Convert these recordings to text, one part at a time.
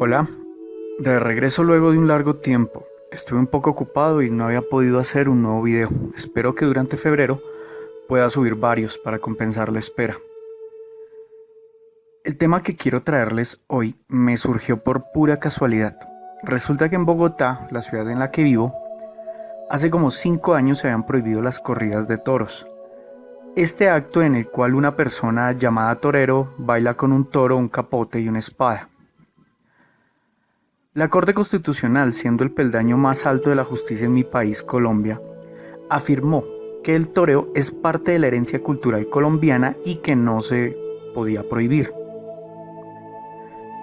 Hola, de regreso luego de un largo tiempo. Estuve un poco ocupado y no había podido hacer un nuevo video. Espero que durante febrero pueda subir varios para compensar la espera. El tema que quiero traerles hoy me surgió por pura casualidad. Resulta que en Bogotá, la ciudad en la que vivo, hace como 5 años se habían prohibido las corridas de toros. Este acto en el cual una persona llamada torero baila con un toro, un capote y una espada. La Corte Constitucional, siendo el peldaño más alto de la justicia en mi país, Colombia, afirmó que el toreo es parte de la herencia cultural colombiana y que no se podía prohibir.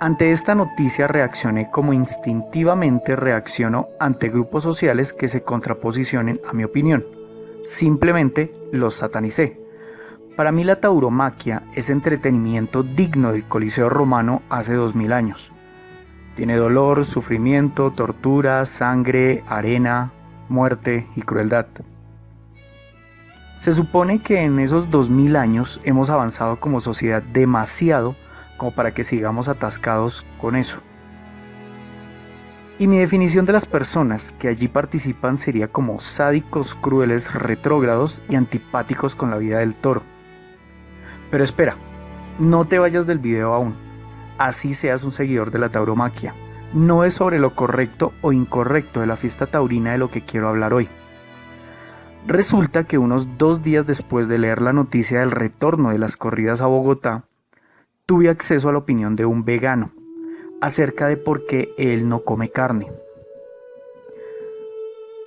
Ante esta noticia reaccioné como instintivamente reacciono ante grupos sociales que se contraposicionen a mi opinión. Simplemente los satanicé. Para mí la tauromaquia es entretenimiento digno del Coliseo romano hace 2000 años. Tiene dolor, sufrimiento, tortura, sangre, arena, muerte y crueldad. Se supone que en esos 2000 años hemos avanzado como sociedad demasiado como para que sigamos atascados con eso. Y mi definición de las personas que allí participan sería como sádicos, crueles, retrógrados y antipáticos con la vida del toro. Pero espera, no te vayas del video aún. Así seas un seguidor de la tauromaquia. No es sobre lo correcto o incorrecto de la fiesta taurina de lo que quiero hablar hoy. Resulta que unos 2 días después de leer la noticia del retorno de las corridas a Bogotá, tuve acceso a la opinión de un vegano acerca de por qué él no come carne.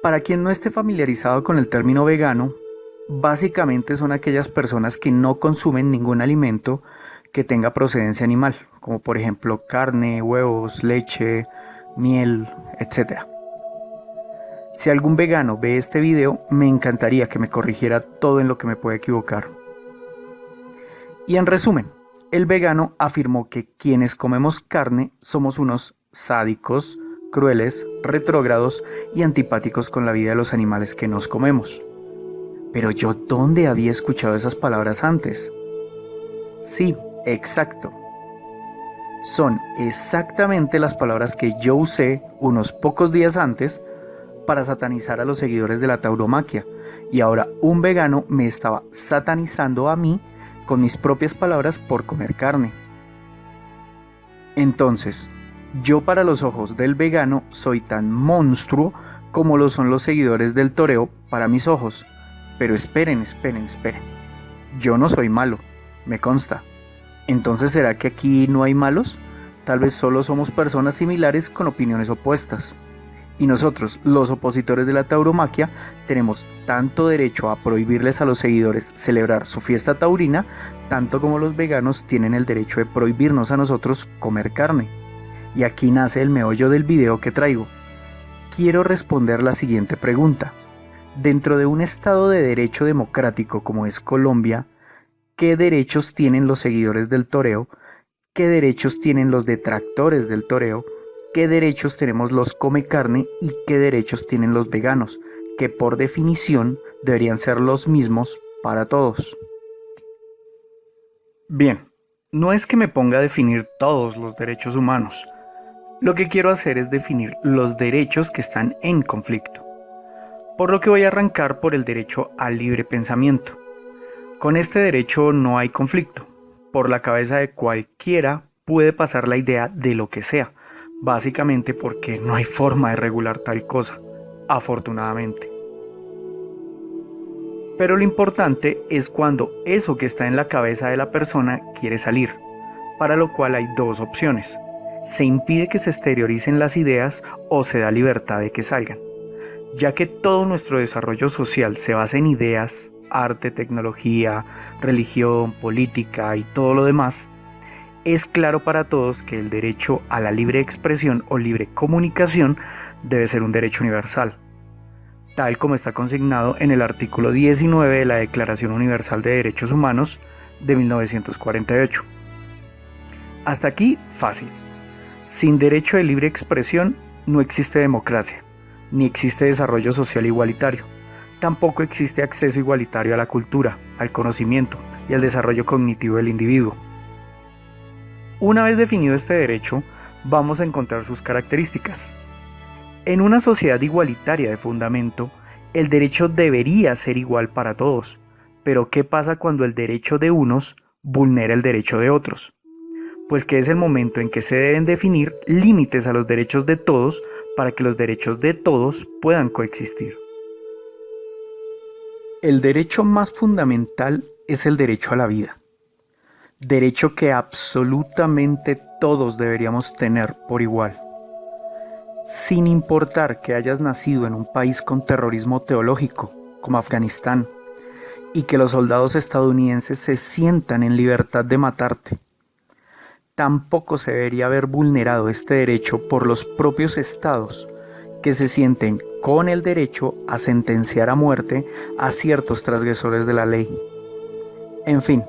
Para quien no esté familiarizado con el término vegano, básicamente son aquellas personas que no consumen ningún alimento que tenga procedencia animal, como por ejemplo carne, huevos, leche, miel, etc. Si algún vegano ve este video, me encantaría que me corrigiera todo en lo que me pueda equivocar. Y en resumen, el vegano afirmó que quienes comemos carne somos unos sádicos, crueles, retrógrados y antipáticos con la vida de los animales que nos comemos. Pero yo, ¿dónde había escuchado esas palabras antes? Sí, exacto. Son exactamente las palabras que yo usé unos pocos días antes para satanizar a los seguidores de la tauromaquia, y ahora un vegano me estaba satanizando a mí con mis propias palabras por comer carne. Entonces, yo para los ojos del vegano soy tan monstruo como lo son los seguidores del toreo para mis ojos. Pero esperen. Yo no soy malo, me consta. Entonces, ¿será que aquí no hay malos? Tal vez solo somos personas similares con opiniones opuestas. Y nosotros, los opositores de la tauromaquia, tenemos tanto derecho a prohibirles a los seguidores celebrar su fiesta taurina, tanto como los veganos tienen el derecho de prohibirnos a nosotros comer carne. Y aquí nace el meollo del video que traigo. Quiero responder la siguiente pregunta. Dentro de un Estado de derecho democrático como es Colombia, ¿qué derechos tienen los seguidores del toreo? ¿Qué derechos tienen los detractores del toreo? ¿Qué derechos tenemos los come carne y qué derechos tienen los veganos? Que por definición deberían ser los mismos para todos. Bien, no es que me ponga a definir todos los derechos humanos. Lo que quiero hacer es definir los derechos que están en conflicto. Por lo que voy a arrancar por el derecho al libre pensamiento. Con este derecho no hay conflicto. Por la cabeza de cualquiera puede pasar la idea de lo que sea, básicamente porque no hay forma de regular tal cosa, afortunadamente. Pero lo importante es cuando eso que está en la cabeza de la persona quiere salir, para lo cual hay 2 opciones. Se impide que se exterioricen las ideas o se da libertad de que salgan. Ya que todo nuestro desarrollo social se basa en ideas, arte, tecnología, religión, política y todo lo demás, es claro para todos que el derecho a la libre expresión o libre comunicación debe ser un derecho universal, tal como está consignado en el artículo 19 de la Declaración Universal de Derechos Humanos de 1948. Hasta aquí, fácil. Sin derecho de libre expresión no existe democracia, ni existe desarrollo social igualitario. Tampoco existe acceso igualitario a la cultura, al conocimiento y al desarrollo cognitivo del individuo. Una vez definido este derecho, vamos a encontrar sus características. En una sociedad igualitaria de fundamento, el derecho debería ser igual para todos, pero ¿qué pasa cuando el derecho de unos vulnera el derecho de otros? Pues que es el momento en que se deben definir límites a los derechos de todos para que los derechos de todos puedan coexistir. El derecho más fundamental es el derecho a la vida, derecho que absolutamente todos deberíamos tener por igual. Sin importar que hayas nacido en un país con terrorismo teológico, como Afganistán, y que los soldados estadounidenses se sientan en libertad de matarte, tampoco se debería haber vulnerado este derecho por los propios estados que se sienten con el derecho a sentenciar a muerte a ciertos transgresores de la ley. En fin,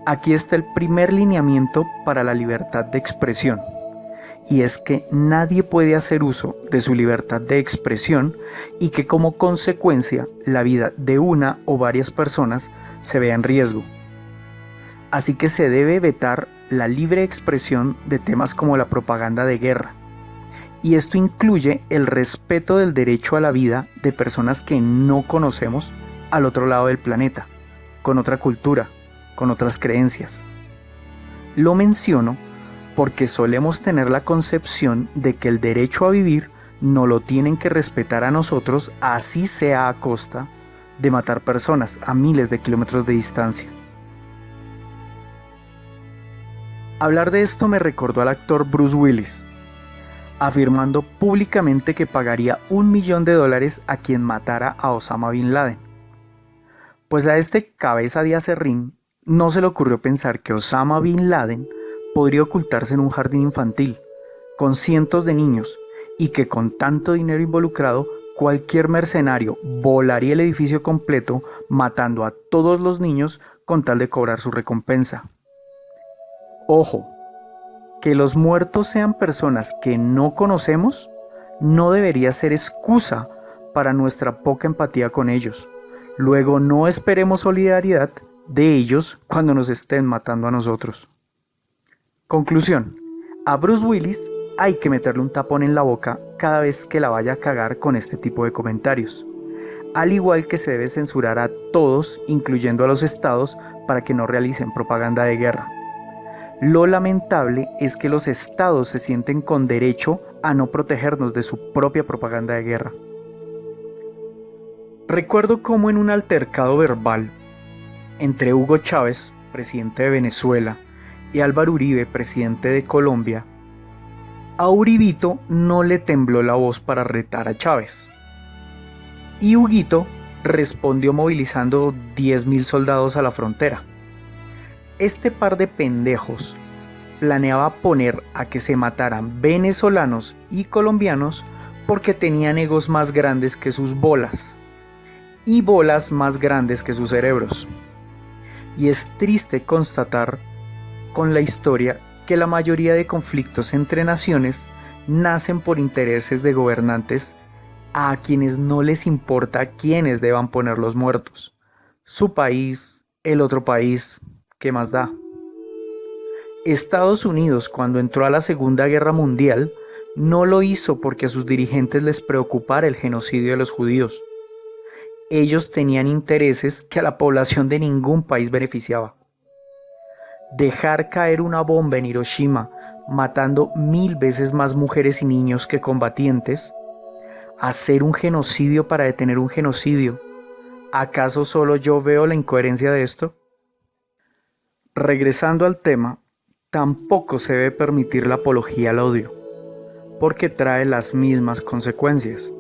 aquí está el primer lineamiento para la libertad de expresión, y es que nadie puede hacer uso de su libertad de expresión y que como consecuencia la vida de una o varias personas se vea en riesgo. Así que se debe vetar la libre expresión de temas como la propaganda de guerra, y esto incluye el respeto del derecho a la vida de personas que no conocemos al otro lado del planeta, con otra cultura, con otras creencias. Lo menciono porque solemos tener la concepción de que el derecho a vivir no lo tienen que respetar a nosotros, así sea a costa de matar personas a miles de kilómetros de distancia. Hablar de esto me recordó al actor Bruce Willis, afirmando públicamente que pagaría $1 millón a quien matara a Osama Bin Laden. Pues a este cabeza de aserrín no se le ocurrió pensar que Osama Bin Laden podría ocultarse en un jardín infantil, con cientos de niños, y que con tanto dinero involucrado, cualquier mercenario volaría el edificio completo matando a todos los niños con tal de cobrar su recompensa. Ojo, que los muertos sean personas que no conocemos no debería ser excusa para nuestra poca empatía con ellos. Luego no esperemos solidaridad de ellos cuando nos estén matando a nosotros. Conclusión: a Bruce Willis hay que meterle un tapón en la boca cada vez que la vaya a cagar con este tipo de comentarios. Al igual que se debe censurar a todos, incluyendo a los estados, para que no realicen propaganda de guerra. Lo lamentable es que los estados se sienten con derecho a no protegernos de su propia propaganda de guerra. Recuerdo cómo en un altercado verbal entre Hugo Chávez, presidente de Venezuela, y Álvaro Uribe, presidente de Colombia, a Uribito no le tembló la voz para retar a Chávez. Y Huguito respondió movilizando 10.000 soldados a la frontera. Este par de pendejos planeaba poner a que se mataran venezolanos y colombianos porque tenían egos más grandes que sus bolas y bolas más grandes que sus cerebros. Y es triste constatar con la historia que la mayoría de conflictos entre naciones nacen por intereses de gobernantes a quienes no les importa quiénes deban poner los muertos. Su país, el otro país, ¿qué más da? Estados Unidos, cuando entró a la Segunda Guerra Mundial, no lo hizo porque a sus dirigentes les preocupara el genocidio de los judíos. Ellos tenían intereses que a la población de ningún país beneficiaba. Dejar caer una bomba en Hiroshima, matando 1000 veces más mujeres y niños que combatientes, hacer un genocidio para detener un genocidio. ¿Acaso solo yo veo la incoherencia de esto? Regresando al tema, tampoco se debe permitir la apología al odio, porque trae las mismas consecuencias.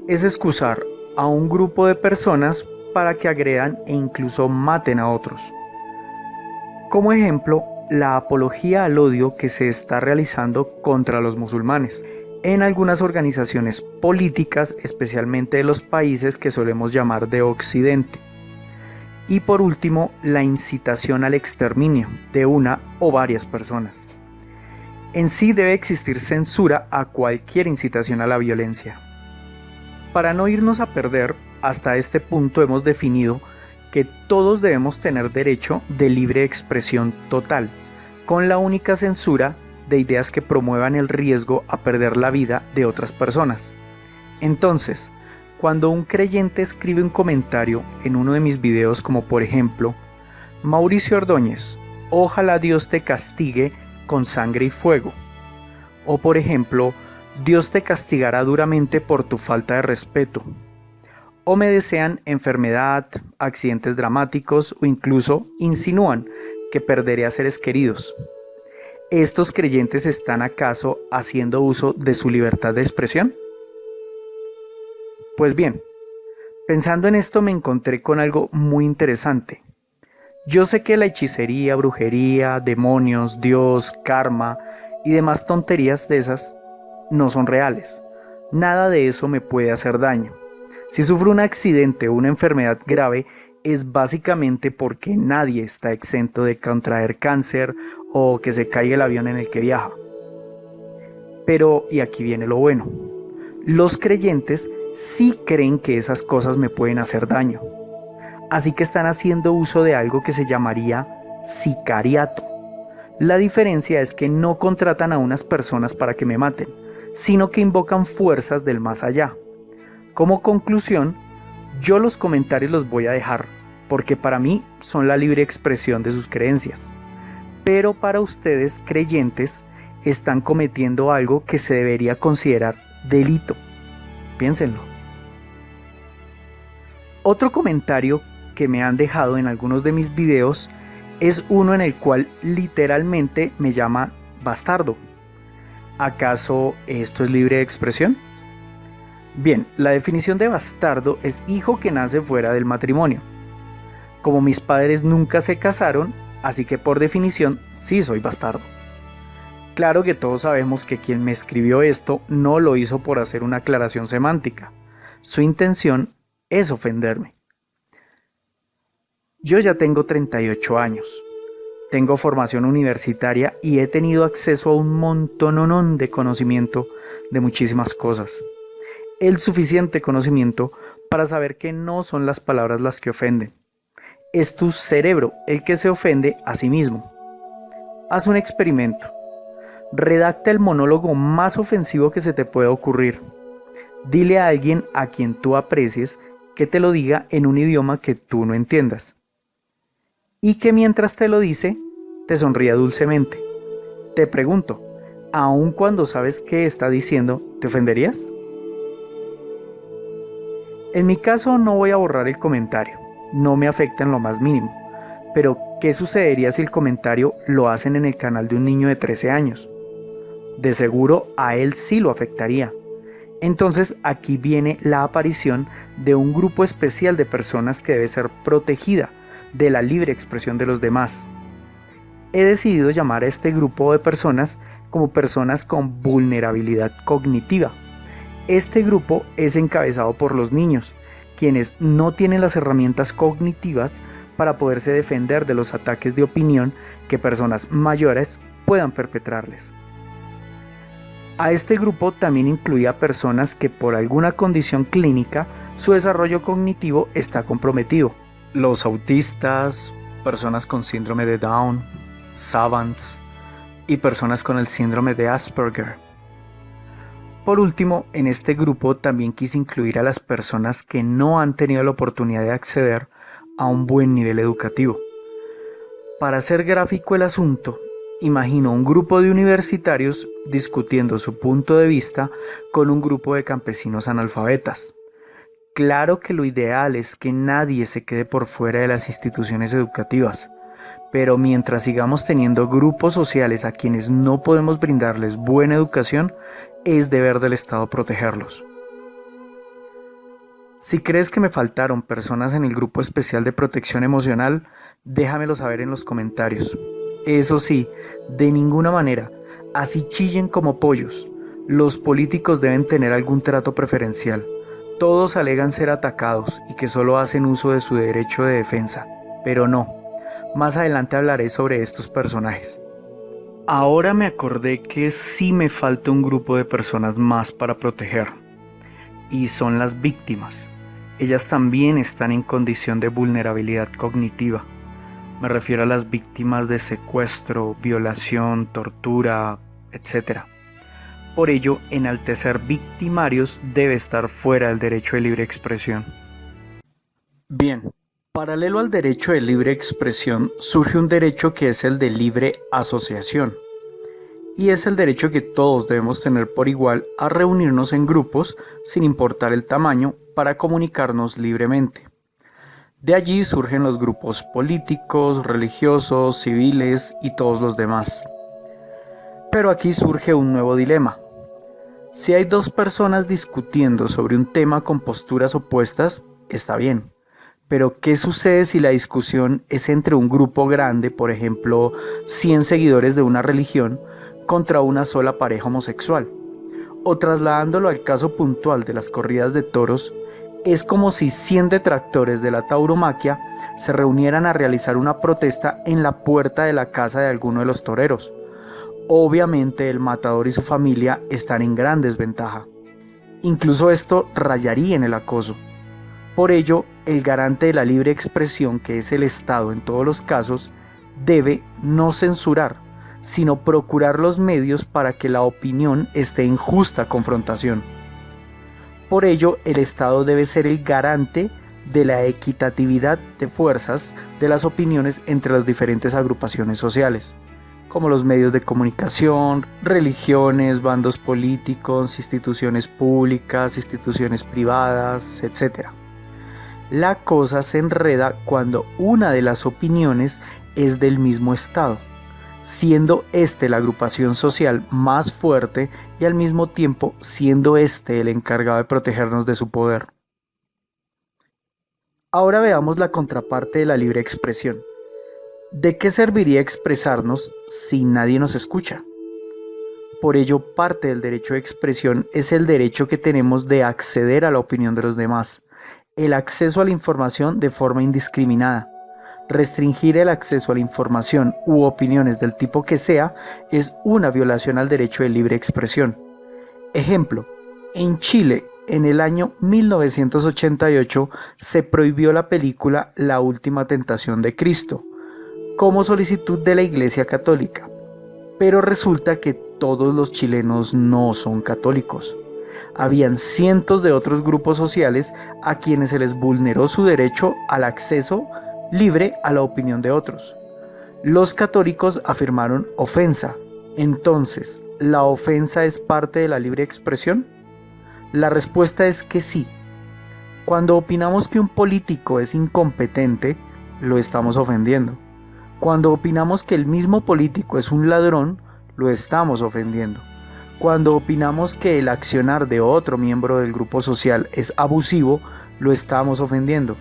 Es excusar a un grupo de personas para que agredan e incluso maten a otros. Como ejemplo, la apología al odio que se está realizando contra los musulmanes en algunas organizaciones políticas, especialmente de los países que solemos llamar de Occidente. Y por último, la incitación al exterminio de una o varias personas. En sí debe existir censura a cualquier incitación a la violencia. Para no irnos a perder, hasta este punto hemos definido que todos debemos tener derecho de libre expresión total, con la única censura de ideas que promuevan el riesgo a perder la vida de otras personas. Entonces, cuando un creyente escribe un comentario en uno de mis videos, como por ejemplo: Mauricio Ordóñez, ojalá Dios te castigue con sangre y fuego, o por ejemplo: Dios te castigará duramente por tu falta de respeto, o me desean enfermedad, accidentes dramáticos o incluso insinúan que perderé a seres queridos, ¿estos creyentes están acaso haciendo uso de su libertad de expresión? Pues bien, pensando en esto me encontré con algo muy interesante. Yo sé que la hechicería, brujería, demonios, Dios, karma y demás tonterías de esas no son reales. Nada de eso me puede hacer daño. Si sufro un accidente o una enfermedad grave, es básicamente porque nadie está exento de contraer cáncer o que se caiga el avión en el que viaja. Pero, y aquí viene lo bueno, los creyentes sí creen que esas cosas me pueden hacer daño. Así que están haciendo uso de algo que se llamaría sicariato. La diferencia es que no contratan a unas personas para que me maten, sino que invocan fuerzas del más allá. Como conclusión, yo los comentarios los voy a dejar, porque para mí son la libre expresión de sus creencias. Pero para ustedes, creyentes, están cometiendo algo que se debería considerar delito. Piénsenlo. Otro comentario que me han dejado en algunos de mis videos es uno en el cual literalmente me llama bastardo. ¿Acaso esto es libre de expresión? Bien, la definición de bastardo es hijo que nace fuera del matrimonio. Como mis padres nunca se casaron, así que por definición sí soy bastardo. Claro que todos sabemos que quien me escribió esto no lo hizo por hacer una aclaración semántica. Su intención es ofenderme. Yo ya tengo 38 años. Tengo formación universitaria y he tenido acceso a un montononón de conocimiento de muchísimas cosas. El suficiente conocimiento para saber que no son las palabras las que ofenden. Es tu cerebro el que se ofende a sí mismo. Haz un experimento. Redacta el monólogo más ofensivo que se te pueda ocurrir. Dile a alguien a quien tú aprecies que te lo diga en un idioma que tú no entiendas. Y que mientras te lo dice, te sonría dulcemente. Te pregunto, ¿aun cuando sabes qué está diciendo, te ofenderías? En mi caso no voy a borrar el comentario, no me afecta en lo más mínimo, pero ¿qué sucedería si el comentario lo hacen en el canal de un niño de 13 años? De seguro a él sí lo afectaría. Entonces aquí viene la aparición de un grupo especial de personas que debe ser protegida de la libre expresión de los demás. He decidido llamar a este grupo de personas como personas con vulnerabilidad cognitiva. Este grupo es encabezado por los niños, quienes no tienen las herramientas cognitivas para poderse defender de los ataques de opinión que personas mayores puedan perpetrarles. A este grupo también incluía personas que por alguna condición clínica su desarrollo cognitivo está comprometido. Los autistas, personas con síndrome de Down, savants y personas con el síndrome de Asperger. Por último, en este grupo también quise incluir a las personas que no han tenido la oportunidad de acceder a un buen nivel educativo. Para hacer gráfico el asunto, imagino un grupo de universitarios discutiendo su punto de vista con un grupo de campesinos analfabetas. Claro que lo ideal es que nadie se quede por fuera de las instituciones educativas, pero mientras sigamos teniendo grupos sociales a quienes no podemos brindarles buena educación, es deber del Estado protegerlos. Si crees que me faltaron personas en el grupo especial de protección emocional, déjamelo saber en los comentarios. Eso sí, de ninguna manera, así chillen como pollos, los políticos deben tener algún trato preferencial. Todos alegan ser atacados y que solo hacen uso de su derecho de defensa, pero no. Más adelante hablaré sobre estos personajes. Ahora me acordé que sí me falta un grupo de personas más para proteger, y son las víctimas. Ellas también están en condición de vulnerabilidad cognitiva. Me refiero a las víctimas de secuestro, violación, tortura, etc. Por ello, enaltecer victimarios debe estar fuera del derecho de libre expresión. Bien, paralelo al derecho de libre expresión surge un derecho que es el de libre asociación. Y es el derecho que todos debemos tener por igual a reunirnos en grupos, sin importar el tamaño, para comunicarnos libremente. De allí surgen los grupos políticos, religiosos, civiles y todos los demás. Pero aquí surge un nuevo dilema. Si hay dos personas discutiendo sobre un tema con posturas opuestas, está bien. Pero ¿qué sucede si la discusión es entre un grupo grande, por ejemplo, 100 seguidores de una religión, contra una sola pareja homosexual? O trasladándolo al caso puntual de las corridas de toros, es como si 100 detractores de la tauromaquia se reunieran a realizar una protesta en la puerta de la casa de alguno de los toreros. Obviamente el matador y su familia están en gran desventaja. Incluso esto rayaría en el acoso. Por ello, el garante de la libre expresión, que es el Estado en todos los casos, debe no censurar, sino procurar los medios para que la opinión esté en justa confrontación. Por ello, el Estado debe ser el garante de la equitatividad de fuerzas de las opiniones entre las diferentes agrupaciones sociales, como los medios de comunicación, religiones, bandos políticos, instituciones públicas, instituciones privadas, etc. La cosa se enreda cuando una de las opiniones es del mismo Estado, siendo este la agrupación social más fuerte y al mismo tiempo siendo este el encargado de protegernos de su poder. Ahora veamos la contraparte de la libre expresión. ¿De qué serviría expresarnos si nadie nos escucha? Por ello, parte del derecho de expresión es el derecho que tenemos de acceder a la opinión de los demás, el acceso a la información de forma indiscriminada. Restringir el acceso a la información u opiniones del tipo que sea es una violación al derecho de libre expresión. Ejemplo, en Chile, en el año 1988, se prohibió la película La Última Tentación de Cristo, como solicitud de la Iglesia Católica. Pero resulta que todos los chilenos no son católicos. Habían cientos de otros grupos sociales a quienes se les vulneró su derecho al acceso libre a la opinión de otros. Los católicos afirmaron ofensa. Entonces, ¿la ofensa es parte de la libre expresión? La respuesta es que sí. Cuando opinamos que un político es incompetente, lo estamos ofendiendo. Cuando opinamos que el mismo político es un ladrón, lo estamos ofendiendo. Cuando opinamos que el accionar de otro miembro del grupo social es abusivo, lo estamos ofendiendo.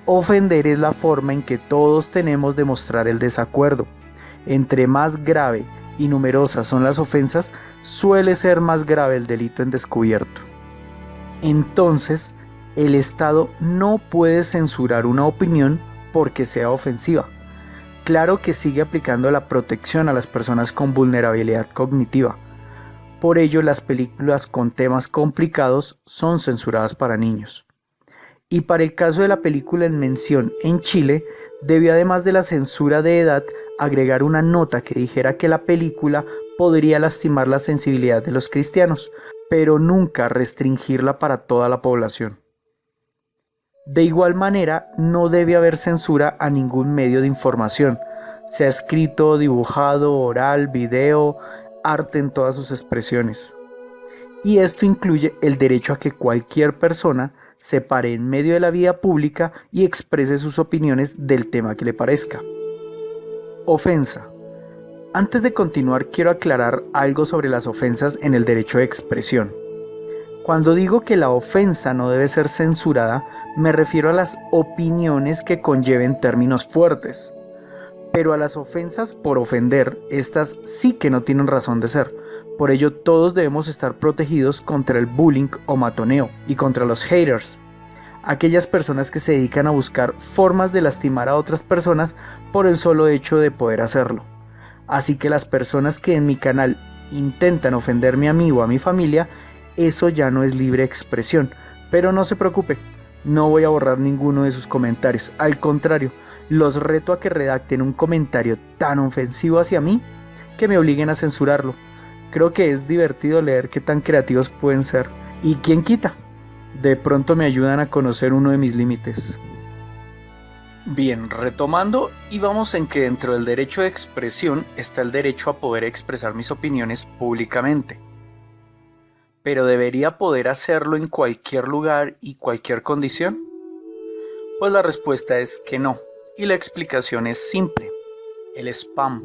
Ofender es la forma en que todos tenemos de mostrar el desacuerdo. Entre más grave y numerosas son las ofensas, suele ser más grave el delito en descubierto. Entonces, el Estado no puede censurar una opinión porque sea ofensiva. Claro que sigue aplicando la protección a las personas con vulnerabilidad cognitiva. Por ello, las películas con temas complicados son censuradas para niños. Y para el caso de la película en mención en Chile, debió además de la censura de edad agregar una nota que dijera que la película podría lastimar la sensibilidad de los cristianos, pero nunca restringirla para toda la población. De igual manera, no debe haber censura a ningún medio de información, sea escrito, dibujado, oral, video, arte en todas sus expresiones. Y esto incluye el derecho a que cualquier persona se pare en medio de la vida pública y exprese sus opiniones del tema que le parezca. Ofensa. Antes de continuar, quiero aclarar algo sobre las ofensas en el derecho de expresión. Cuando digo que la ofensa no debe ser censurada, me refiero a las opiniones que conlleven términos fuertes. Pero a las ofensas por ofender, estas sí que no tienen razón de ser. Por ello, todos debemos estar protegidos contra el bullying o matoneo y contra los haters, aquellas personas que se dedican a buscar formas de lastimar a otras personas por el solo hecho de poder hacerlo. Así que las personas que en mi canal intentan ofenderme a mí o a mi familia, eso ya no es libre expresión. Pero no se preocupe, no voy a borrar ninguno de sus comentarios. Al contrario, los reto a que redacten un comentario tan ofensivo hacia mí que me obliguen a censurarlo. Creo que es divertido leer qué tan creativos pueden ser. ¿Y quién quita? De pronto me ayudan a conocer uno de mis límites. Bien, retomando, íbamos en que dentro del derecho de expresión está el derecho a poder expresar mis opiniones públicamente. ¿Pero debería poder hacerlo en cualquier lugar y cualquier condición? Pues la respuesta es que no, y la explicación es simple: el spam.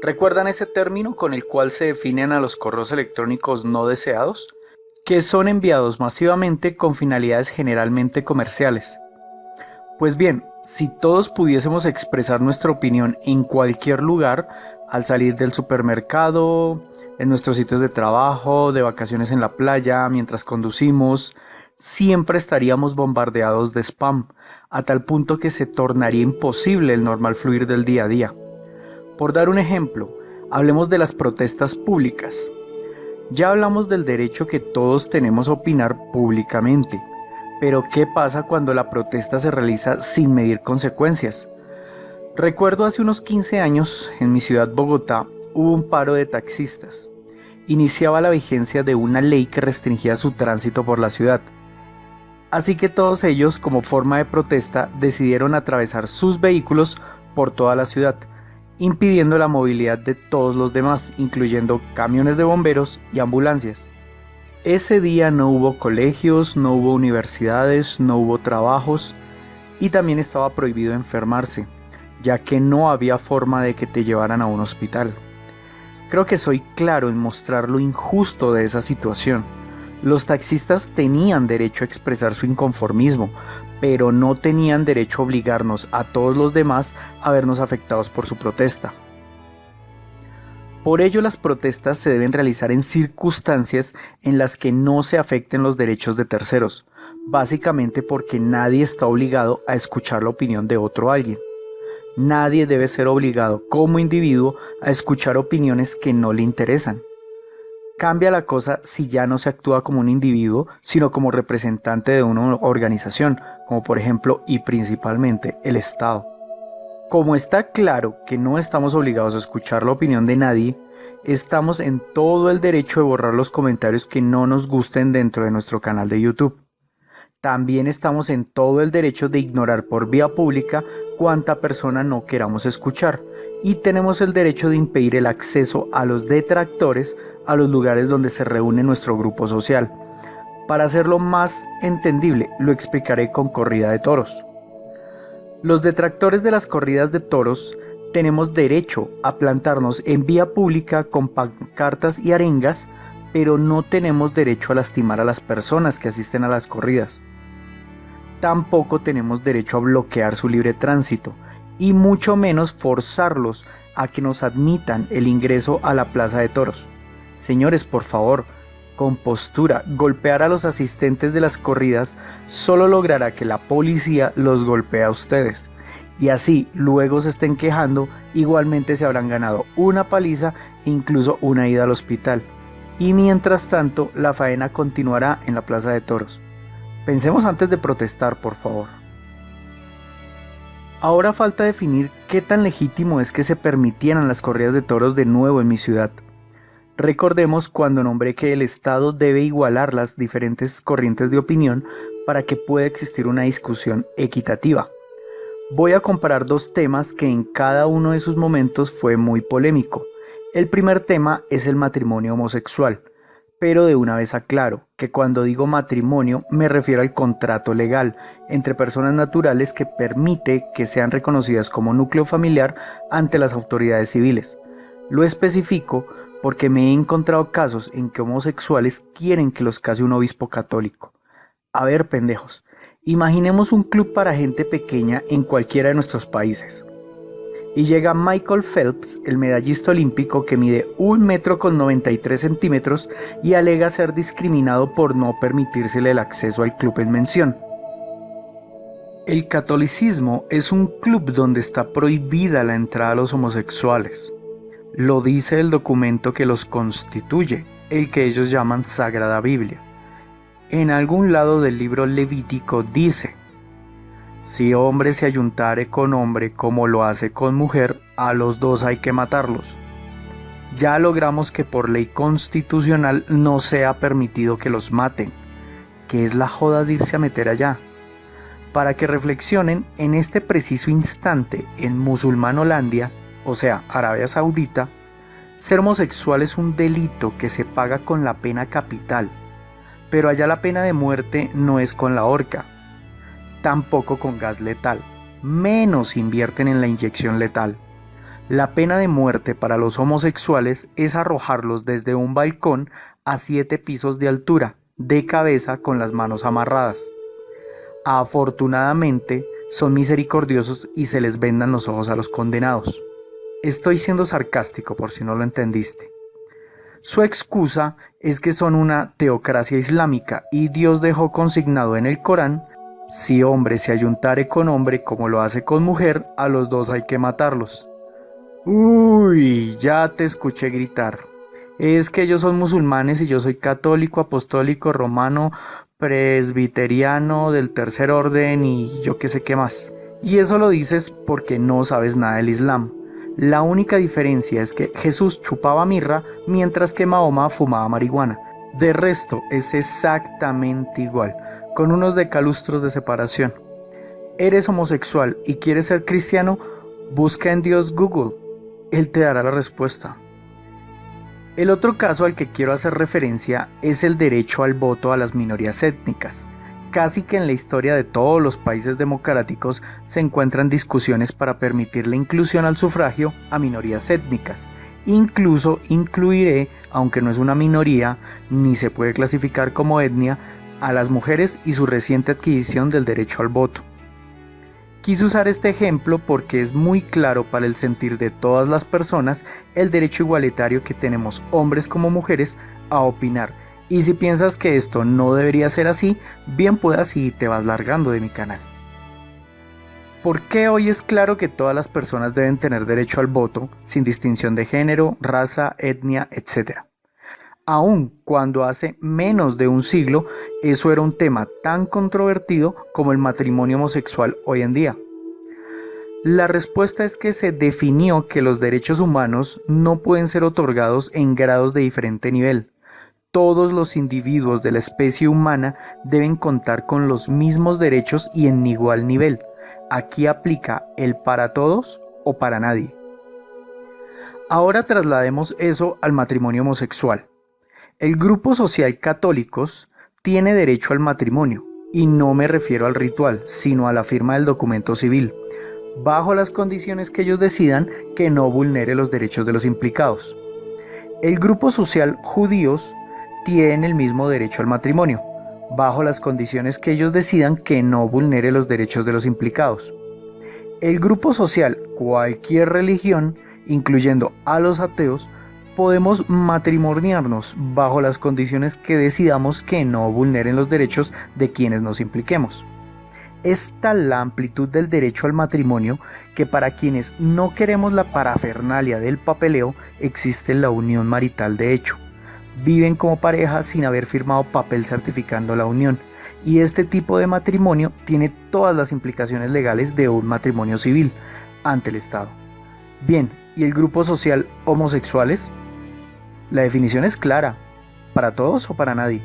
¿Recuerdan ese término con el cual se definen a los correos electrónicos no deseados? Que son enviados masivamente con finalidades generalmente comerciales. Pues bien, si todos pudiésemos expresar nuestra opinión en cualquier lugar, al salir del supermercado, en nuestros sitios de trabajo, de vacaciones en la playa, mientras conducimos, siempre estaríamos bombardeados de spam, a tal punto que se tornaría imposible el normal fluir del día a día. Por dar un ejemplo, hablemos de las protestas públicas. Ya hablamos del derecho que todos tenemos a opinar públicamente, pero ¿qué pasa cuando la protesta se realiza sin medir consecuencias? Recuerdo hace unos 15 años, en mi ciudad Bogotá, hubo un paro de taxistas. Iniciaba la vigencia de una ley que restringía su tránsito por la ciudad. Así que todos ellos, como forma de protesta, decidieron atravesar sus vehículos por toda la ciudad, impidiendo la movilidad de todos los demás, incluyendo camiones de bomberos y ambulancias. Ese día no hubo colegios, no hubo universidades, no hubo trabajos y también estaba prohibido enfermarse, ya que no había forma de que te llevaran a un hospital. Creo que soy claro en mostrar lo injusto de esa situación. Los taxistas tenían derecho a expresar su inconformismo, pero no tenían derecho a obligarnos a todos los demás a vernos afectados por su protesta. Por ello, las protestas se deben realizar en circunstancias en las que no se afecten los derechos de terceros, básicamente porque nadie está obligado a escuchar la opinión de otro alguien. Nadie debe ser obligado como individuo a escuchar opiniones que no le interesan. Cambia la cosa si ya no se actúa como un individuo, sino como representante de una organización, como por ejemplo y principalmente el Estado. Como está claro que no estamos obligados a escuchar la opinión de nadie, estamos en todo el derecho de borrar los comentarios que no nos gusten dentro de nuestro canal de YouTube. También estamos en todo el derecho de ignorar por vía pública cuanta persona no queramos escuchar, y tenemos el derecho de impedir el acceso a los detractores a los lugares donde se reúne nuestro grupo social. Para hacerlo más entendible, lo explicaré con corrida de toros. Los detractores de las corridas de toros tenemos derecho a plantarnos en vía pública con pancartas y arengas, pero no tenemos derecho a lastimar a las personas que asisten a las corridas. Tampoco tenemos derecho a bloquear su libre tránsito, y mucho menos forzarlos a que nos admitan el ingreso a la plaza de toros. Señores, por favor, con postura, golpear a los asistentes de las corridas solo logrará que la policía los golpee a ustedes. Y así, luego se estén quejando, igualmente se habrán ganado una paliza e incluso una ida al hospital. Y mientras tanto, la faena continuará en la plaza de toros. Pensemos antes de protestar, por favor. Ahora falta definir qué tan legítimo es que se permitieran las corridas de toros de nuevo en mi ciudad. Recordemos cuando nombré que el Estado debe igualar las diferentes corrientes de opinión para que pueda existir una discusión equitativa. Voy a comparar dos temas que en cada uno de sus momentos fue muy polémico. El primer tema es el matrimonio homosexual, pero de una vez aclaro que cuando digo matrimonio me refiero al contrato legal entre personas naturales que permite que sean reconocidas como núcleo familiar ante las autoridades civiles. Lo especifico porque me he encontrado casos en que homosexuales quieren que los case un obispo católico. A ver, pendejos, imaginemos un club para gente pequeña en cualquiera de nuestros países. Y llega Michael Phelps, el medallista olímpico que mide 1,93 m y alega ser discriminado por no permitírsele el acceso al club en mención. El catolicismo es un club donde está prohibida la entrada a los homosexuales. Lo dice el documento que los constituye, el que ellos llaman Sagrada Biblia. En algún lado del libro Levítico dice: si hombre se ayuntare con hombre como lo hace con mujer, a los dos hay que matarlos. Ya logramos que por ley constitucional no sea permitido que los maten. ¿Qué es la joda de irse a meter allá? Para que reflexionen, en este preciso instante en Musulmanolandia, o sea, Arabia Saudita, ser homosexual es un delito que se paga con la pena capital, pero allá la pena de muerte no es con la horca, tampoco con gas letal, menos invierten en la inyección letal. La pena de muerte para los homosexuales es arrojarlos desde un balcón a 7 pisos de altura, de cabeza con las manos amarradas. Afortunadamente, son misericordiosos y se les vendan los ojos a los condenados. Estoy siendo sarcástico por si no lo entendiste. Su excusa es que son una teocracia islámica y Dios dejó consignado en el Corán: si hombre se ayuntare con hombre como lo hace con mujer, a los dos hay que matarlos. Uy, ya te escuché gritar. Es que ellos son musulmanes y yo soy católico, apostólico, romano, presbiteriano, del tercer orden y yo qué sé qué más. Y eso lo dices porque no sabes nada del Islam. La única diferencia es que Jesús chupaba mirra mientras que Mahoma fumaba marihuana. De resto es exactamente igual, con unos decalustros de separación. ¿Eres homosexual y quieres ser cristiano? Busca en Dios Google. Él te dará la respuesta. El otro caso al que quiero hacer referencia es el derecho al voto a las minorías étnicas. Casi que en la historia de todos los países democráticos se encuentran discusiones para permitir la inclusión al sufragio a minorías étnicas. Incluso incluiré, aunque no es una minoría ni se puede clasificar como etnia, a las mujeres y su reciente adquisición del derecho al voto. Quise usar este ejemplo porque es muy claro para el sentir de todas las personas el derecho igualitario que tenemos hombres como mujeres a opinar. Y si piensas que esto no debería ser así, bien puedas y te vas largando de mi canal. ¿Por qué hoy es claro que todas las personas deben tener derecho al voto, sin distinción de género, raza, etnia, etc.? Aun cuando hace menos de un siglo eso era un tema tan controvertido como el matrimonio homosexual hoy en día. La respuesta es que se definió que los derechos humanos no pueden ser otorgados en grados de diferente nivel. Todos los individuos de la especie humana deben contar con los mismos derechos y en igual nivel. Aquí aplica el para todos o para nadie. Ahora traslademos eso al matrimonio homosexual. El grupo social católicos tiene derecho al matrimonio, y no me refiero al ritual, sino a la firma del documento civil, bajo las condiciones que ellos decidan que no vulnere los derechos de los implicados. El grupo social judíos tiene el mismo derecho al matrimonio, bajo las condiciones que ellos decidan que no vulnere los derechos de los implicados. El grupo social cualquier religión, incluyendo a los ateos, podemos matrimoniarnos bajo las condiciones que decidamos que no vulneren los derechos de quienes nos impliquemos. Es tal la amplitud del derecho al matrimonio que para quienes no queremos la parafernalia del papeleo existe la unión marital de hecho. Viven como pareja sin haber firmado papel certificando la unión, y este tipo de matrimonio tiene todas las implicaciones legales de un matrimonio civil ante el Estado. Bien, ¿y el grupo social homosexuales? La definición es clara: ¿para todos o para nadie?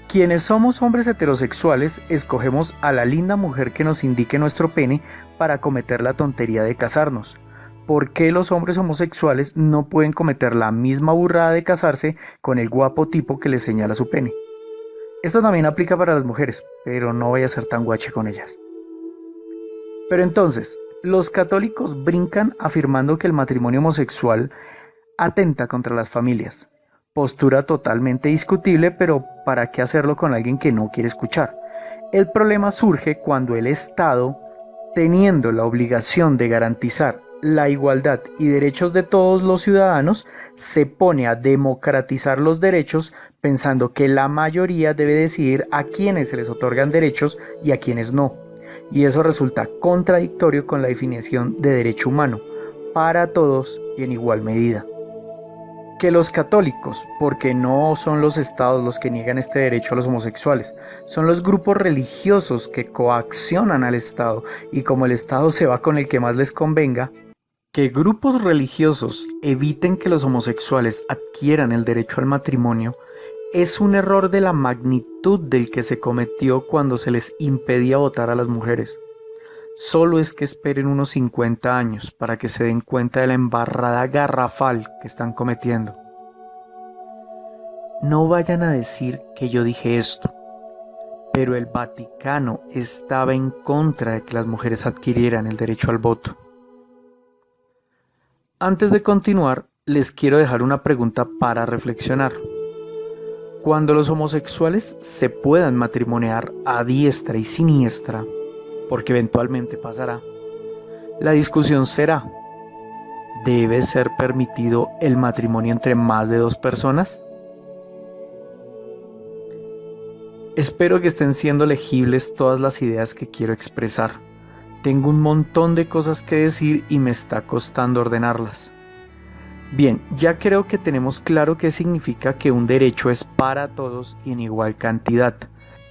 Quienes somos hombres heterosexuales escogemos a la linda mujer que nos indique nuestro pene para cometer la tontería de casarnos. ¿Por qué los hombres homosexuales no pueden cometer la misma burrada de casarse con el guapo tipo que les señala su pene? Esto también aplica para las mujeres, pero no voy a ser tan guache con ellas. Pero entonces, los católicos brincan afirmando que el matrimonio homosexual atenta contra las familias. Postura totalmente discutible, pero ¿para qué hacerlo con alguien que no quiere escuchar? El problema surge cuando el Estado, teniendo la obligación de garantizar la igualdad y derechos de todos los ciudadanos, se pone a democratizar los derechos pensando que la mayoría debe decidir a quienes se les otorgan derechos y a quienes no. Y eso resulta contradictorio con la definición de derecho humano, para todos y en igual medida. Que los católicos, porque no son los estados los que niegan este derecho a los homosexuales, son los grupos religiosos que coaccionan al Estado, y como el Estado se va con el que más les convenga, Que grupos religiosos eviten que los homosexuales adquieran el derecho al matrimonio es un error de la magnitud del que se cometió cuando se les impedía votar a las mujeres. Solo es que esperen unos 50 años para que se den cuenta de la embarrada garrafal que están cometiendo. No vayan a decir que yo dije esto, pero el Vaticano estaba en contra de que las mujeres adquirieran el derecho al voto. Antes de continuar, les quiero dejar una pregunta para reflexionar. Cuando los homosexuales se puedan matrimoniar a diestra y siniestra, porque eventualmente pasará, la discusión será: ¿debe ser permitido el matrimonio entre más de 2 personas? Espero que estén siendo legibles todas las ideas que quiero expresar. Tengo un montón de cosas que decir y me está costando ordenarlas. Bien, ya creo que tenemos claro qué significa que un derecho es para todos y en igual cantidad.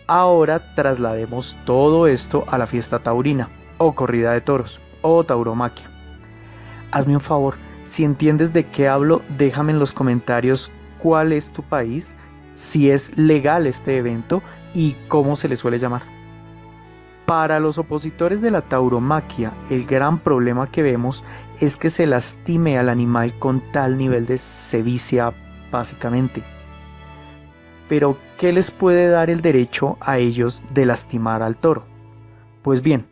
Ahora traslademos todo esto a la fiesta taurina, o corrida de toros, o tauromaquia. Hazme un favor, si entiendes de qué hablo, déjame en los comentarios cuál es tu país, si es legal este evento y cómo se le suele llamar. Para los opositores de la tauromaquia, el gran problema que vemos es que se lastime al animal con tal nivel de sevicia, básicamente. Pero, ¿qué les puede dar el derecho a ellos de lastimar al toro? Pues bien,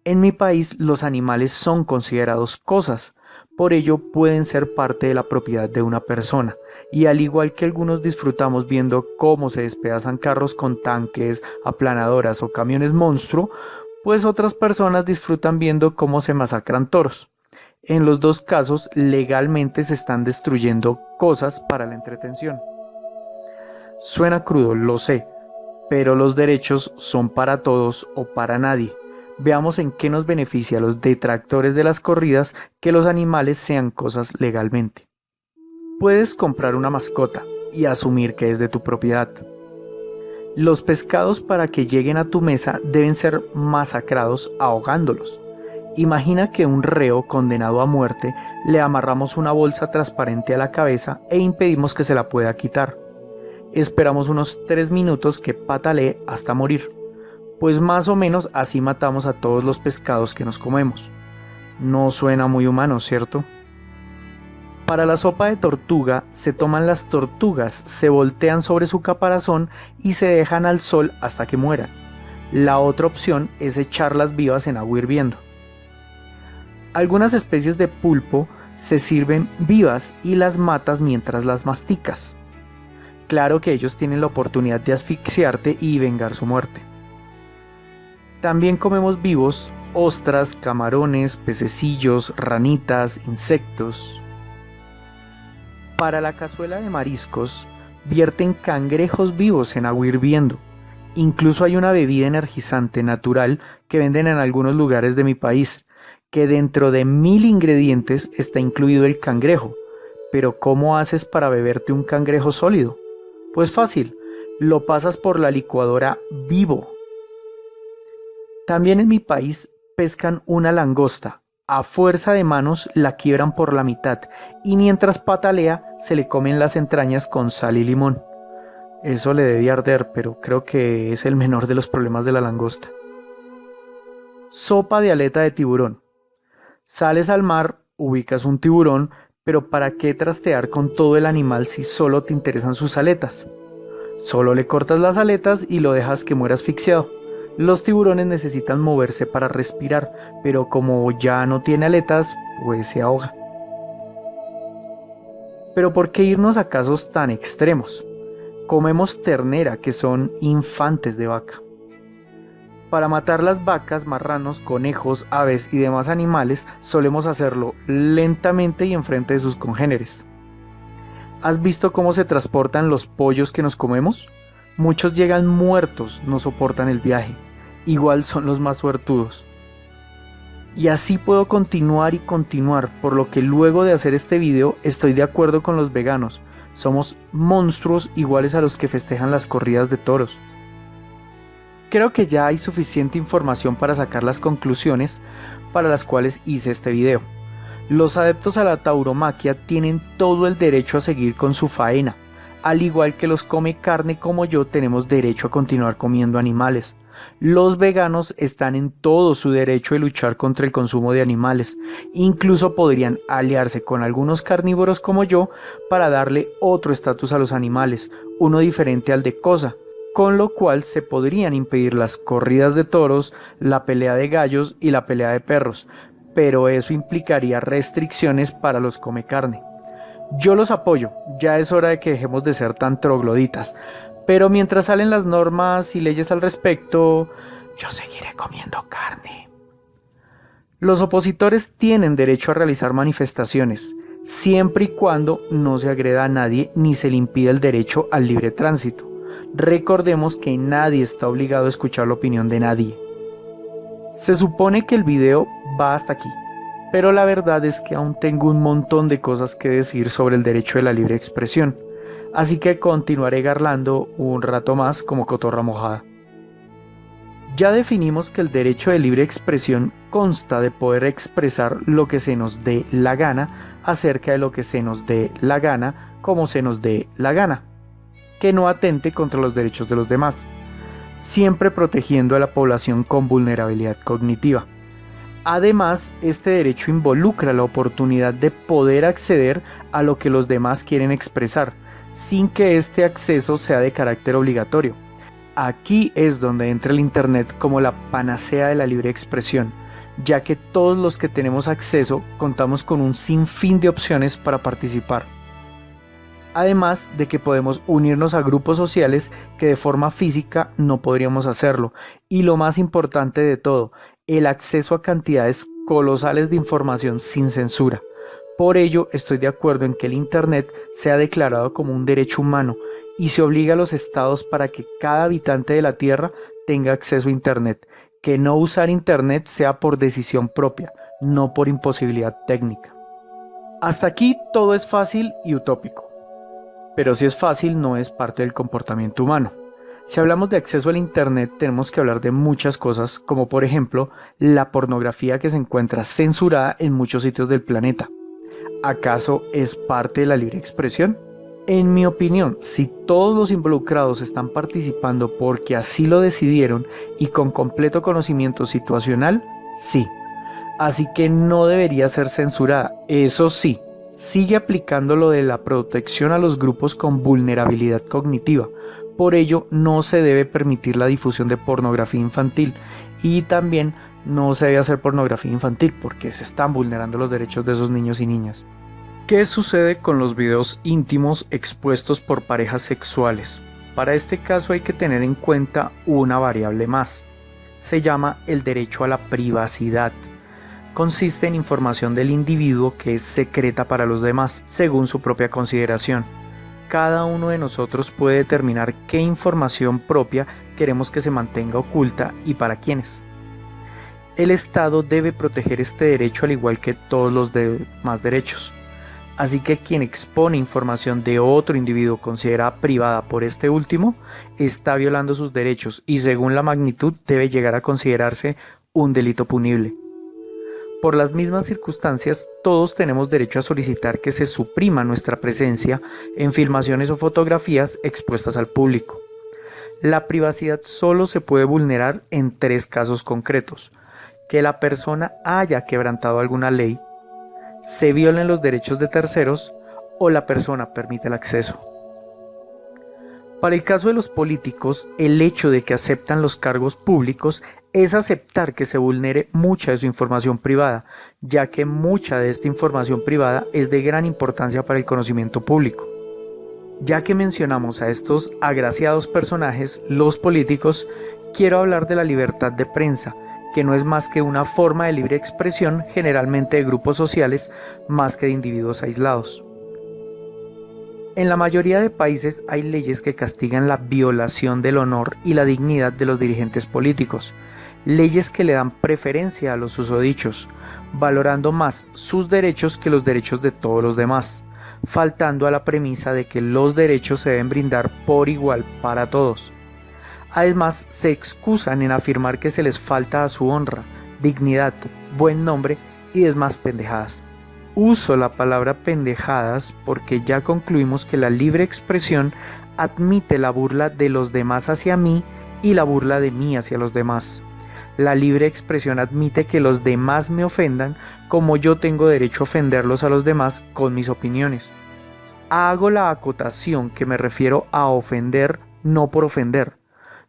en mi país los animales son considerados cosas, por ello pueden ser parte de la propiedad de una persona, y al igual que algunos disfrutamos viendo cómo se despedazan carros con tanques, aplanadoras o camiones monstruo, pues otras personas disfrutan viendo cómo se masacran toros. En los dos casos, legalmente se están destruyendo cosas para la entretención. Suena crudo, lo sé, pero los derechos son para todos o para nadie. Veamos en qué nos beneficia a los detractores de las corridas que los animales sean cosas legalmente. Puedes comprar una mascota y asumir que es de tu propiedad. Los pescados, para que lleguen a tu mesa, deben ser masacrados ahogándolos. Imagina que un reo condenado a muerte le amarramos una bolsa transparente a la cabeza e impedimos que se la pueda quitar. Esperamos unos 3 minutos que patalee hasta morir. Pues más o menos así matamos a todos los pescados que nos comemos. No suena muy humano, ¿cierto? Para la sopa de tortuga, se toman las tortugas, se voltean sobre su caparazón y se dejan al sol hasta que mueran. La otra opción es echarlas vivas en agua hirviendo. Algunas especies de pulpo se sirven vivas y las matas mientras las masticas. Claro que ellos tienen la oportunidad de asfixiarte y vengar su muerte. También comemos vivos ostras, camarones, pececillos, ranitas, insectos. Para la cazuela de mariscos, vierten cangrejos vivos en agua hirviendo. Incluso hay una bebida energizante natural que venden en algunos lugares de mi país, que dentro de 1000 ingredientes está incluido el cangrejo. Pero ¿cómo haces para beberte un cangrejo sólido? Pues fácil, lo pasas por la licuadora vivo. También en mi país pescan una langosta. A fuerza de manos la quiebran por la mitad y mientras patalea se le comen las entrañas con sal y limón. Eso le debía arder, pero creo que es el menor de los problemas de la langosta. Sopa de aleta de tiburón. Sales al mar, ubicas un tiburón, pero ¿para qué trastear con todo el animal si solo te interesan sus aletas? Solo le cortas las aletas y lo dejas que muera asfixiado. Los tiburones necesitan moverse para respirar, pero como ya no tiene aletas, pues se ahoga. Pero ¿por qué irnos a casos tan extremos? Comemos ternera, que son infantes de vaca. Para matar las vacas, marranos, conejos, aves y demás animales, solemos hacerlo lentamente y enfrente de sus congéneres. ¿Has visto cómo se transportan los pollos que nos comemos? Muchos llegan muertos, no soportan el viaje. Igual son los más suertudos. Y así puedo continuar y continuar, por lo que luego de hacer este video estoy de acuerdo con los veganos. Somos monstruos iguales a los que festejan las corridas de toros. Creo que ya hay suficiente información para sacar las conclusiones para las cuales hice este video. Los adeptos a la tauromaquia tienen todo el derecho a seguir con su faena, al igual que los come carne como yo tenemos derecho a continuar comiendo animales. Los veganos están en todo su derecho de luchar contra el consumo de animales, incluso podrían aliarse con algunos carnívoros como yo para darle otro estatus a los animales, uno diferente al de cosa, con lo cual se podrían impedir las corridas de toros, la pelea de gallos y la pelea de perros, pero eso implicaría restricciones para los come carne. Yo los apoyo, ya es hora de que dejemos de ser tan trogloditas, pero mientras salen las normas y leyes al respecto, yo seguiré comiendo carne. Los opositores tienen derecho a realizar manifestaciones, siempre y cuando no se agreda a nadie ni se le impida el derecho al libre tránsito. Recordemos que nadie está obligado a escuchar la opinión de nadie. Se supone que el video va hasta aquí, pero la verdad es que aún tengo un montón de cosas que decir sobre el derecho de la libre expresión, así que continuaré garlando un rato más como cotorra mojada. Ya definimos que el derecho de libre expresión consta de poder expresar lo que se nos dé la gana acerca de lo que se nos dé la gana, como se nos dé la gana, que no atente contra los derechos de los demás, siempre protegiendo a la población con vulnerabilidad cognitiva. Además, este derecho involucra la oportunidad de poder acceder a lo que los demás quieren expresar, sin que este acceso sea de carácter obligatorio. Aquí es donde entra el Internet como la panacea de la libre expresión, ya que todos los que tenemos acceso contamos con un sinfín de opciones para participar. Además de que podemos unirnos a grupos sociales que de forma física no podríamos hacerlo, y lo más importante de todo, el acceso a cantidades colosales de información sin censura. Por ello, estoy de acuerdo en que el Internet sea declarado como un derecho humano y se obliga a los estados para que cada habitante de la Tierra tenga acceso a Internet, que no usar Internet sea por decisión propia, no por imposibilidad técnica. Hasta aquí todo es fácil y utópico, pero si es fácil no es parte del comportamiento humano. Si hablamos de acceso al Internet tenemos que hablar de muchas cosas, como por ejemplo la pornografía que se encuentra censurada en muchos sitios del planeta. ¿Acaso es parte de la libre expresión? En mi opinión, si todos los involucrados están participando porque así lo decidieron y con completo conocimiento situacional, sí. Así que no debería ser censurada. Eso sí, sigue aplicando lo de la protección a los grupos con vulnerabilidad cognitiva. Por ello, no se debe permitir la difusión de pornografía infantil y también no se debe hacer pornografía infantil porque se están vulnerando los derechos de esos niños y niñas. ¿Qué sucede con los videos íntimos expuestos por parejas sexuales? Para este caso hay que tener en cuenta una variable más. Se llama el derecho a la privacidad. Consiste en información del individuo que es secreta para los demás, según su propia consideración. Cada uno de nosotros puede determinar qué información propia queremos que se mantenga oculta y para quiénes. El Estado debe proteger este derecho al igual que todos los demás derechos. Así que quien expone información de otro individuo considerada privada por este último está violando sus derechos y según la magnitud debe llegar a considerarse un delito punible. Por las mismas circunstancias, todos tenemos derecho a solicitar que se suprima nuestra presencia en filmaciones o fotografías expuestas al público. La privacidad solo se puede vulnerar en 3 casos concretos: que la persona haya quebrantado alguna ley, se violen los derechos de terceros o la persona permite el acceso. Para el caso de los políticos, el hecho de que aceptan los cargos públicos es aceptar que se vulnere mucha de su información privada, ya que mucha de esta información privada es de gran importancia para el conocimiento público. Ya que mencionamos a estos agraciados personajes, los políticos, quiero hablar de la libertad de prensa, que no es más que una forma de libre expresión generalmente de grupos sociales más que de individuos aislados. En la mayoría de países hay leyes que castigan la violación del honor y la dignidad de los dirigentes políticos, leyes que le dan preferencia a los susodichos, valorando más sus derechos que los derechos de todos los demás, faltando a la premisa de que los derechos se deben brindar por igual para todos. Además, se excusan en afirmar que se les falta a su honra, dignidad, buen nombre y demás pendejadas. Uso la palabra pendejadas porque ya concluimos que la libre expresión admite la burla de los demás hacia mí y la burla de mí hacia los demás. La libre expresión admite que los demás me ofendan como yo tengo derecho a ofenderlos a los demás con mis opiniones. Hago la acotación que me refiero a ofender no por ofender,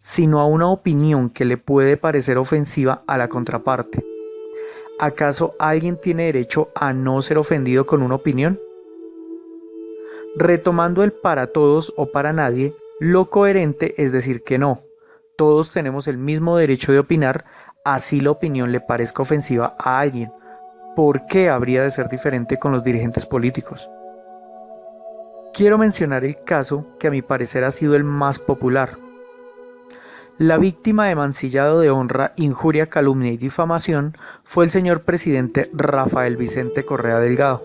sino a una opinión que le puede parecer ofensiva a la contraparte. ¿Acaso alguien tiene derecho a no ser ofendido con una opinión? Retomando el para todos o para nadie, lo coherente es decir que no. Todos tenemos el mismo derecho de opinar, así la opinión le parezca ofensiva a alguien. ¿Por qué habría de ser diferente con los dirigentes políticos? Quiero mencionar el caso que a mi parecer ha sido el más popular. La víctima de mancillado de honra, injuria, calumnia y difamación fue el señor presidente Rafael Vicente Correa Delgado,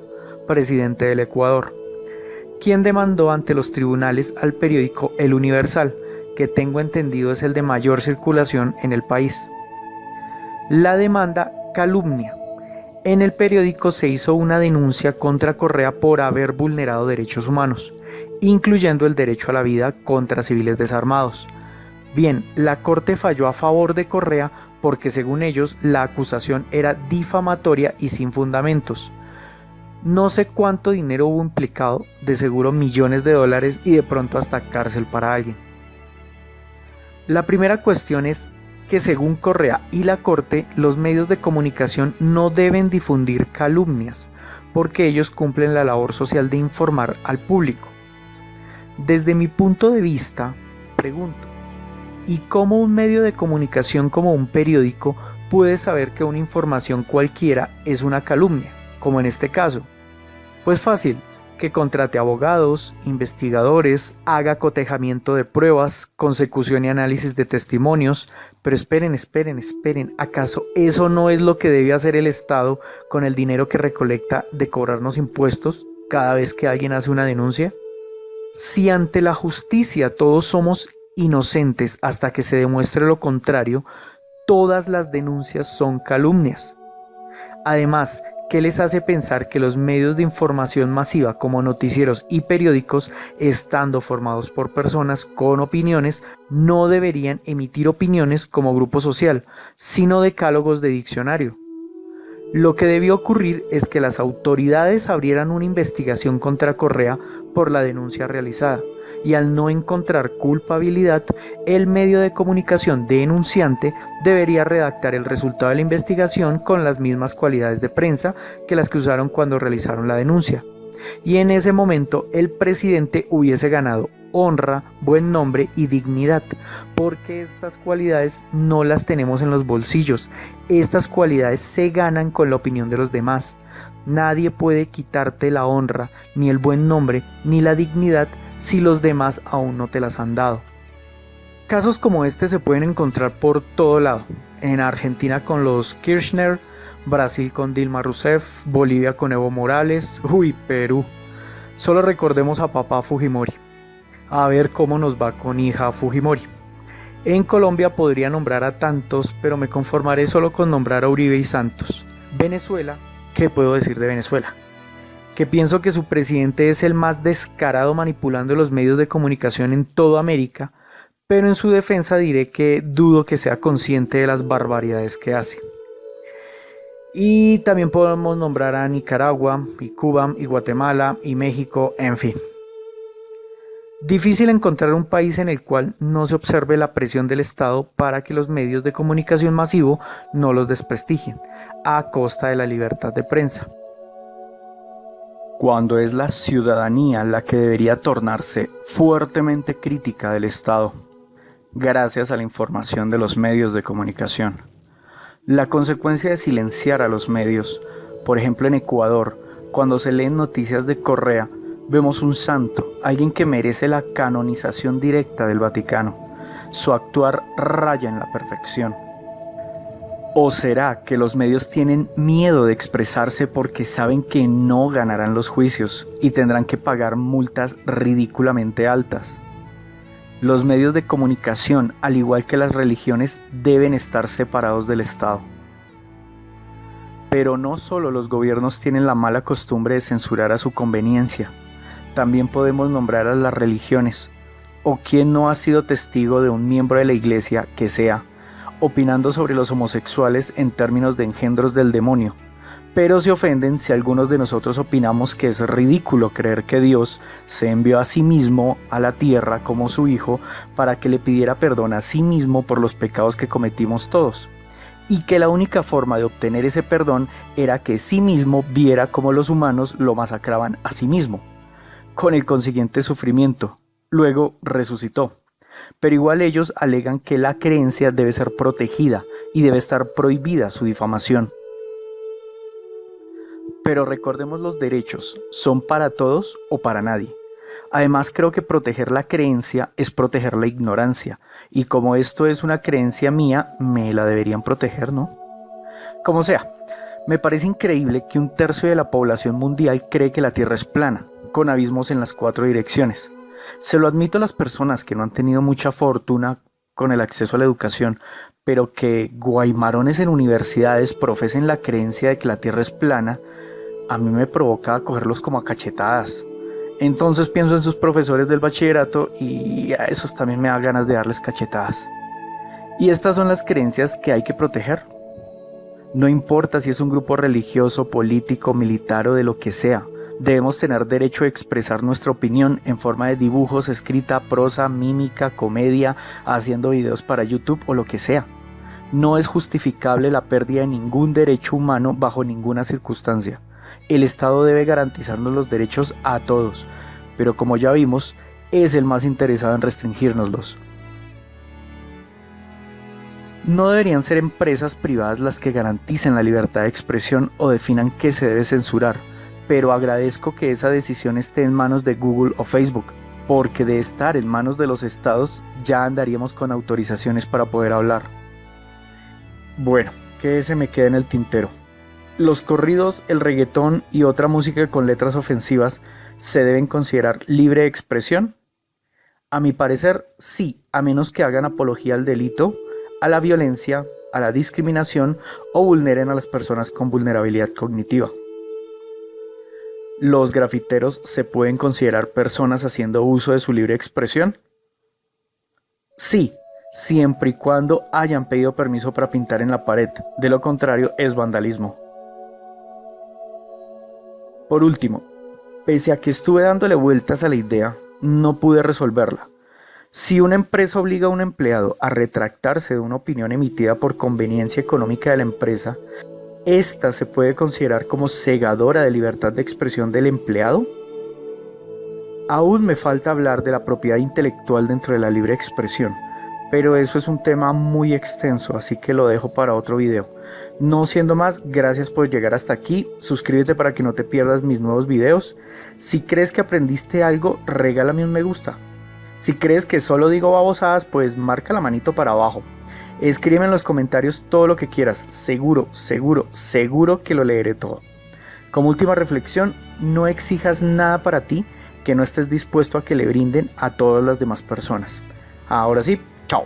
presidente del Ecuador, quien demandó ante los tribunales al periódico El Universal, que tengo entendido es el de mayor circulación en el país. La demanda calumnia. En el periódico se hizo una denuncia contra Correa por haber vulnerado derechos humanos, incluyendo el derecho a la vida contra civiles desarmados. Bien, la Corte falló a favor de Correa porque según ellos la acusación era difamatoria y sin fundamentos. No sé cuánto dinero hubo implicado, de seguro millones de dólares y de pronto hasta cárcel para alguien. La primera cuestión es que según Correa y la Corte, los medios de comunicación no deben difundir calumnias, porque ellos cumplen la labor social de informar al público. Desde mi punto de vista, pregunto, ¿y cómo un medio de comunicación como un periódico puede saber que una información cualquiera es una calumnia, como en este caso? Pues fácil, que contrate abogados, investigadores, haga cotejamiento de pruebas, consecución y análisis de testimonios. Pero esperen, ¿acaso eso no es lo que debe hacer el Estado con el dinero que recolecta de cobrarnos impuestos cada vez que alguien hace una denuncia? Si ante la justicia todos somos inocentes hasta que se demuestre lo contrario, todas las denuncias son calumnias. Además, ¿qué les hace pensar que los medios de información masiva como noticieros y periódicos, estando formados por personas con opiniones, no deberían emitir opiniones como grupo social, sino decálogos de diccionario? Lo que debió ocurrir es que las autoridades abrieran una investigación contra Correa por la denuncia realizada, y al no encontrar culpabilidad, el medio de comunicación denunciante debería redactar el resultado de la investigación con las mismas cualidades de prensa que las que usaron cuando realizaron la denuncia. Y en ese momento el presidente hubiese ganado honra, buen nombre y dignidad, porque estas cualidades no las tenemos en los bolsillos. Estas cualidades se ganan con la opinión de los demás. Nadie puede quitarte la honra, ni el buen nombre, ni la dignidad si los demás aún no te las han dado. Casos como este se pueden encontrar por todo lado. En Argentina con los Kirchner, Brasil con Dilma Rousseff, Bolivia con Evo Morales, Perú. Solo recordemos a papá Fujimori. A ver cómo nos va con hija Fujimori. En Colombia podría nombrar a tantos, pero me conformaré solo con nombrar a Uribe y Santos. Venezuela, ¿qué puedo decir de Venezuela? Que pienso que su presidente es el más descarado manipulando los medios de comunicación en toda América, pero en su defensa diré que dudo que sea consciente de las barbaridades que hace. Y también podemos nombrar a Nicaragua, y Cuba, y Guatemala, y México, en fin. Difícil encontrar un país en el cual no se observe la presión del Estado para que los medios de comunicación masivo no los desprestigien, a costa de la libertad de prensa. Cuando es la ciudadanía la que debería tornarse fuertemente crítica del Estado, gracias a la información de los medios de comunicación. La consecuencia de silenciar a los medios, por ejemplo en Ecuador, cuando se leen noticias de Correa, vemos un santo, alguien que merece la canonización directa del Vaticano. Su actuar raya en la perfección. ¿O será que los medios tienen miedo de expresarse porque saben que no ganarán los juicios y tendrán que pagar multas ridículamente altas? Los medios de comunicación, al igual que las religiones, deben estar separados del Estado. Pero no solo los gobiernos tienen la mala costumbre de censurar a su conveniencia, también podemos nombrar a las religiones. ¿O quién no ha sido testigo de un miembro de la iglesia que sea opinando sobre los homosexuales en términos de engendros del demonio? Pero se ofenden si algunos de nosotros opinamos que es ridículo creer que Dios se envió a sí mismo a la tierra como su hijo para que le pidiera perdón a sí mismo por los pecados que cometimos todos, y que la única forma de obtener ese perdón era que sí mismo viera cómo los humanos lo masacraban a sí mismo, con el consiguiente sufrimiento. Luego resucitó. Pero igual ellos alegan que la creencia debe ser protegida y debe estar prohibida su difamación. Pero recordemos, los derechos son para todos o para nadie. Además, creo que proteger la creencia es proteger la ignorancia, y como esto es una creencia mía, me la deberían proteger, ¿no? Como sea, me parece increíble que 1/3 de la población mundial cree que la Tierra es plana, con abismos en las 4 direcciones. Se lo admito a las personas que no han tenido mucha fortuna con el acceso a la educación, pero que guaymarones en universidades profesen la creencia de que la Tierra es plana, a mí me provoca cogerlos como a cachetadas. Entonces pienso en sus profesores del bachillerato y a esos también me da ganas de darles cachetadas. Y estas son las creencias que hay que proteger. No importa si es un grupo religioso, político, militar o de lo que sea. Debemos tener derecho a expresar nuestra opinión en forma de dibujos, escrita, prosa, mímica, comedia, haciendo videos para YouTube o lo que sea. No es justificable la pérdida de ningún derecho humano bajo ninguna circunstancia. El Estado debe garantizarnos los derechos a todos, pero como ya vimos, es el más interesado en restringírnoslos. No deberían ser empresas privadas las que garanticen la libertad de expresión o definan qué se debe censurar, pero agradezco que esa decisión esté en manos de Google o Facebook, porque de estar en manos de los estados ya andaríamos con autorizaciones para poder hablar. Bueno, que se me quede en el tintero. Los corridos, el reggaetón y otra música con letras ofensivas ¿se deben considerar libre de expresión? A mi parecer, sí, a menos que hagan apología al delito, a la violencia, a la discriminación o vulneren a las personas con vulnerabilidad cognitiva. ¿Los grafiteros se pueden considerar personas haciendo uso de su libre expresión? Sí, siempre y cuando hayan pedido permiso para pintar en la pared, de lo contrario es vandalismo. Por último, pese a que estuve dándole vueltas a la idea, no pude resolverla. Si una empresa obliga a un empleado a retractarse de una opinión emitida por conveniencia económica de la empresa, ¿esta se puede considerar como cegadora de libertad de expresión del empleado? Aún me falta hablar de la propiedad intelectual dentro de la libre expresión, pero eso es un tema muy extenso, así que lo dejo para otro video. No siendo más, gracias por llegar hasta aquí, suscríbete para que no te pierdas mis nuevos videos. Si crees que aprendiste algo, regálame un me gusta. Si crees que solo digo babosadas, pues marca la manito para abajo. Escríbeme en los comentarios todo lo que quieras, seguro que lo leeré todo. Como última reflexión, no exijas nada para ti que no estés dispuesto a que le brinden a todas las demás personas. Ahora sí, chao.